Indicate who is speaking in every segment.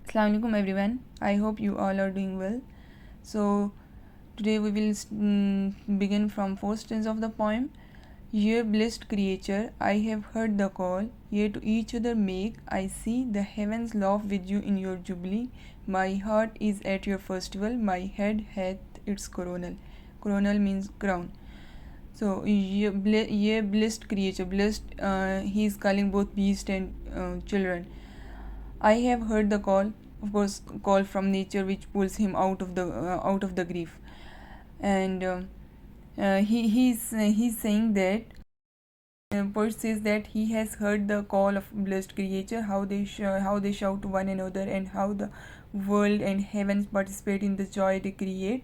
Speaker 1: Assalamu alaikum everyone. I hope you all are doing well. So today we will begin from fourth stanza of the poem. Ye blessed creature, I have heard the call. Ye to each other make. I see the heavens laugh with you in your jubilee. My heart is at your festival. My head hath its coronal. Coronal means crown. So ye blessed creature, blessed. He is calling both beast and children. I have heard the call, of course, call from nature, which pulls him out of the grief, and he's saying that poet says that he has heard the call of blessed creature, how they shout to one another, and how the world and heavens participate in the joy they create.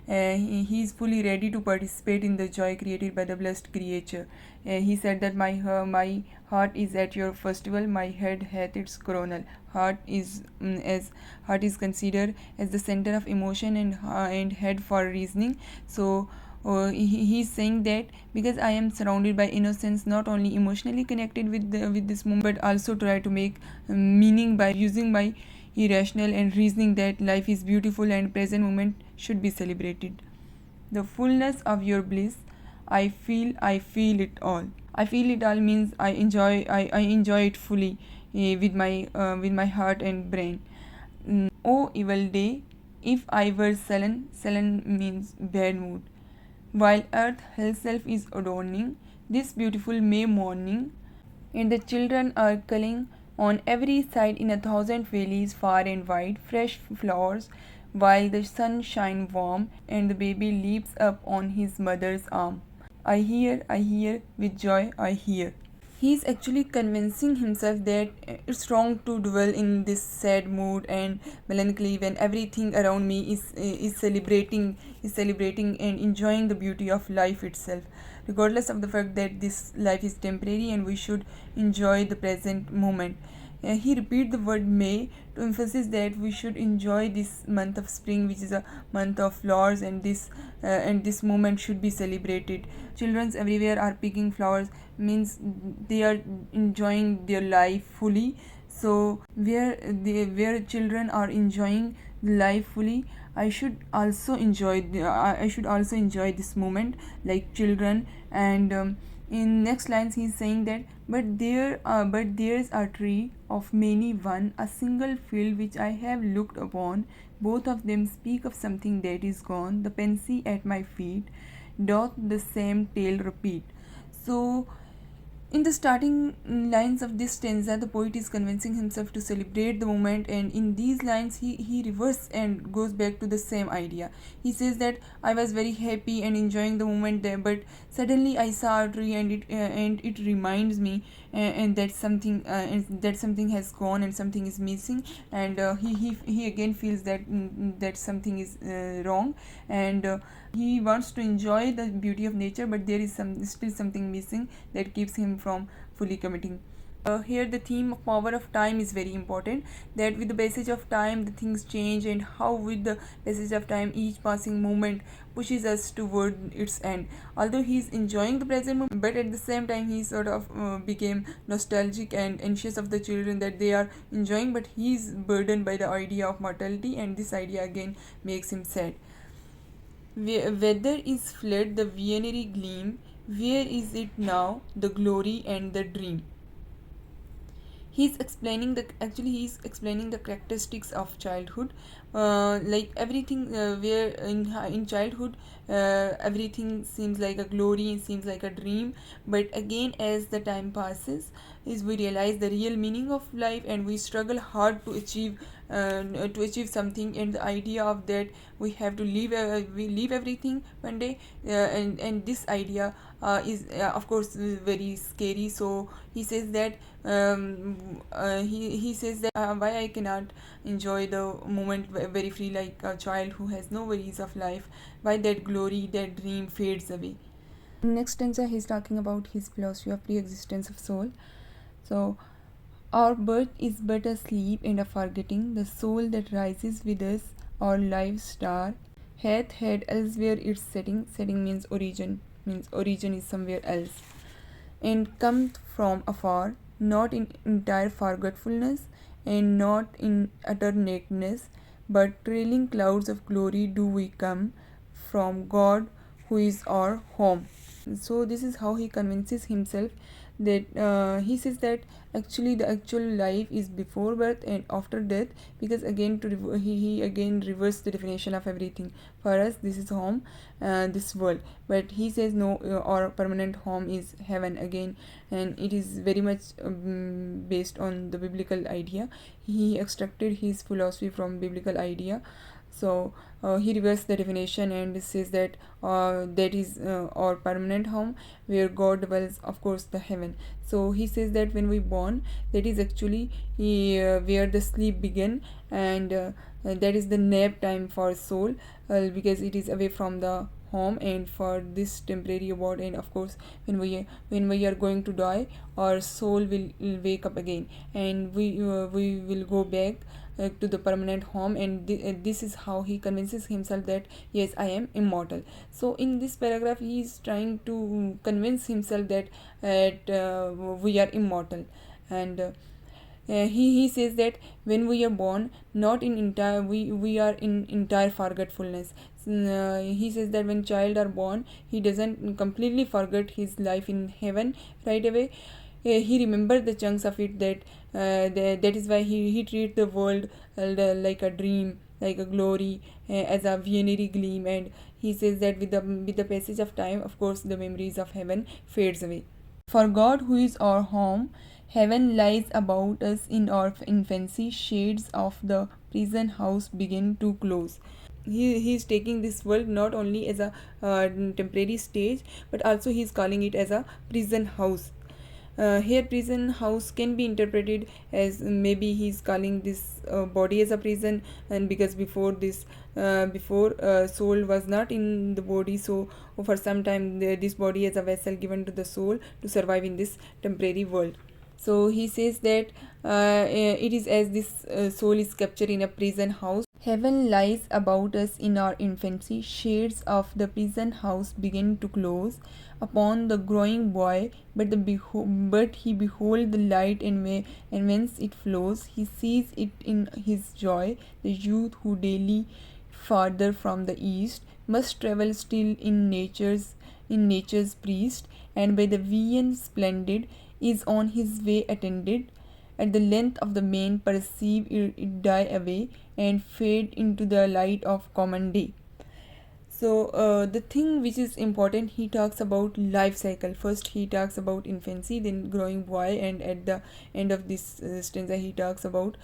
Speaker 1: He is fully ready to participate in the joy created by the blessed creature. He said that my heart is at your festival, my head hath its coronal. Heart is considered as the center of emotion and head for reasoning. So he's saying that because I am surrounded by innocence, not only emotionally connected with this moment, but also try to make meaning by using my irrational and reasoning that life is beautiful and present moment should be celebrated. The fullness of your bliss, I feel it all. I feel it all means I enjoy it fully with my heart and brain. Oh evil day, if I were sullen means bad mood. While earth herself is adorning this beautiful May morning, and the children are culling on every side in a thousand valleys far and wide, fresh flowers, while the sun shines warm and the baby leaps up on his mother's arm. I hear, with joy I hear. He is actually convincing himself that it's wrong to dwell in this sad mood and melancholy when everything around me is celebrating and enjoying the beauty of life itself, regardless of the fact that this life is temporary and we should enjoy the present moment. He repeats the word May to emphasize that we should enjoy this month of spring, which is a month of flowers, and this moment should be celebrated. Children everywhere are picking flowers, means they are enjoying their life fully. So where children are enjoying life fully, I should also enjoy this moment like children. And in next lines he is saying that but there's a tree of many one, a single field which I have looked upon. Both of them speak of something that is gone. The pansy at my feet doth the same tale repeat. So in the starting lines of this stanza, the poet is convincing himself to celebrate the moment, and in these lines, he reverses and goes back to the same idea. He says that I was very happy and enjoying the moment there, but suddenly I saw a tree, and it reminds me, and that something has gone and something is missing, and he again feels that that something is wrong, and he wants to enjoy the beauty of nature, but there is still something missing that keeps him from fully committing. Here the theme of power of time is very important, that with the passage of time the things change, and how with the passage of time each passing moment pushes us toward its end. Although he is enjoying the present moment, but at the same time he sort of became nostalgic and anxious of the children that they are enjoying, but he is burdened by the idea of mortality, and this idea again makes him sad. Whether is fled the visionary gleam, where is it now, the glory and the dream? He's he's explaining the characteristics of childhood, like everything where in childhood everything seems like a glory, seems like a dream, but again as the time passes is we realize the real meaning of life, and we struggle hard to achieve something, and the idea of that we have to leave everything one day, and this idea is of course very scary. So he says that he says that why I cannot enjoy the moment very free like a child who has no worries of life, why that glory, that dream fades away. Next stanza he's talking about his philosophy of pre-existence of soul. So our birth is but a sleep and a forgetting. The soul that rises with us, our live star, hath had elsewhere its setting. Setting means origin is somewhere else, and come from afar, not in entire forgetfulness, and not in utter nakedness, but trailing clouds of glory do we come from God who is our home. So this is how he convinces himself that he says that actually the actual life is before birth and after death, because again he again reversed the definition of everything. For us this is home, this world, but he says no, our permanent home is heaven again, and it is very much based on the biblical idea. He extracted his philosophy from biblical idea. So he reversed the definition and says that that is our permanent home where God dwells, of course the heaven. So he says that when we born, that is actually where the sleep begin, and that is the nap time for soul, because it is away from the home and for this temporary abode. And of course when we are going to die, our soul will wake up again, and we will go back to the permanent home, and this is how he convinces himself that yes, I am immortal. So in this paragraph he is trying to convince himself that we are immortal. And he says that when we are born, not in entire we are in entire forgetfulness. He says that when child are born, he doesn't completely forget his life in heaven right away. He remembers the chunks of it, that is why he treats the world like a dream, like a glory, as a visionary gleam. And he says that with the passage of time, of course the memories of heaven fades away. For God, who is our home, heaven lies about us in our infancy, shades of the prison house begin to close. He is taking this world not only as a temporary stage, but also he is calling it as a prison house. Here prison house can be interpreted as maybe he's calling this body as a prison, and because before soul was not in the body, so for some time this body as a vessel given to the soul to survive in this temporary world. So he says that it is as this soul is captured in a prison house. Heaven lies about us in our infancy, shades of the prison house begin to close upon the growing boy, but he behold the light, and whence it flows, he sees it in his joy. The youth who daily farther from the east must travel still in nature's priest, and by the vision splendid is on his way attended. At the length of the main perceive it die away and fade into the light of common day. So the thing which is important, he talks about life cycle. First he talks about infancy, then growing boy, and at the end of this stanza he talks about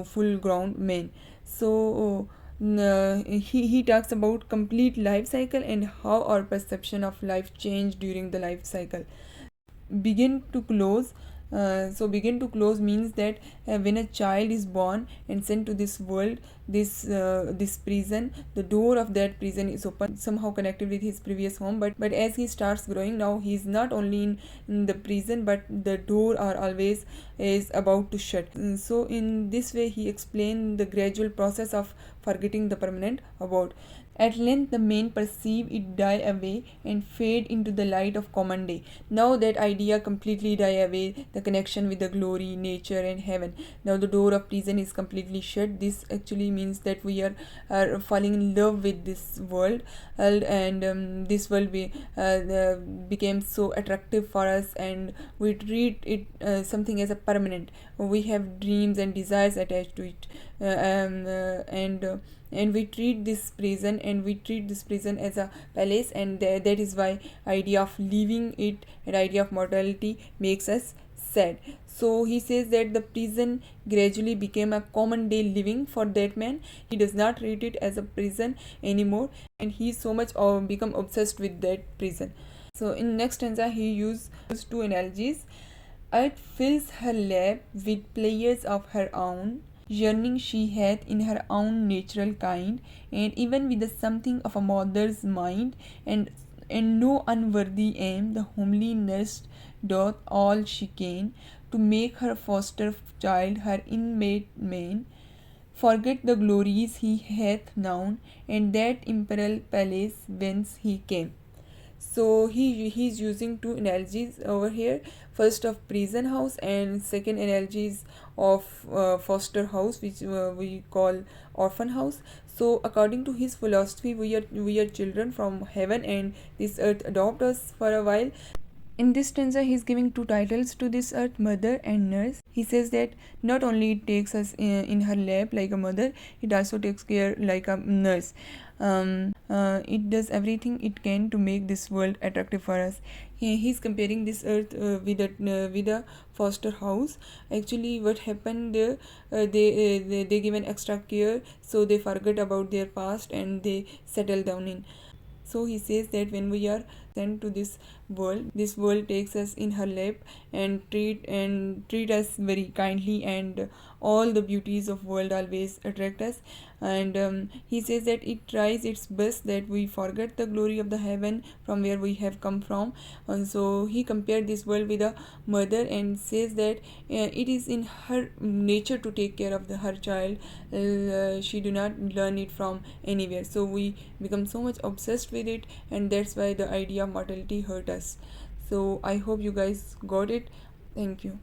Speaker 1: full grown man. So he talks about complete life cycle and how our perception of life change during the life cycle. Begin to close, so begin to close means that when a child is born and sent to this world, this prison, the door of that prison is open, somehow connected with his previous home. But as he starts growing, now he is not only in the prison, but the door are always is about to shut. So in this way he explained the gradual process of forgetting the permanent abode. At length the men perceive it die away and fade into the light of common day. Now that idea completely die away, the connection with the glory, nature and heaven. Now the door of prison is completely shut. This actually means that we are falling in love with this world, and this world became so attractive for us, and we treat it something as a permanent. We have dreams and desires attached to it, and we treat this prison as a palace, and that is why idea of leaving it and idea of mortality makes us sad. So he says that the prison gradually became a common day living for that man. He does not treat it as a prison anymore, and he so much become obsessed with that prison. So in next stanza he used two analogies. Earth fills her lap with players of her own, yearning she hath in her own natural kind, and even with the something of a mother's mind, and no unworthy aim, the homely nurse doth all she can to make her foster child her inmate man, forget the glories he hath known, and that imperial palace whence he came. So he's using two analogies over here. first of prison house, and second analogy is of foster house, which we call orphan house. So according to his philosophy, we are children from heaven, and this earth adopt us for a while. In this stanza, he's giving two titles to this earth, mother and nurse. He says that not only it takes us in her lap like a mother, it also takes care like a nurse. It does everything it can to make this world attractive for us. He's comparing this earth with a foster house. Actually, what happened there? They given extra care, so they forget about their past and they settle down in. So he says that when we are sent to this world takes us in her lap and treat us very kindly, and all the beauties of world always attract us. And he says that it tries its best that we forget the glory of the heaven from where we have come from. And so he compared this world with a mother and says that it is in her nature to take care of her child. She do not learn it from anywhere, so we become so much obsessed with it, and that's why the idea of mortality hurt us. So I hope you guys got it. Thank you.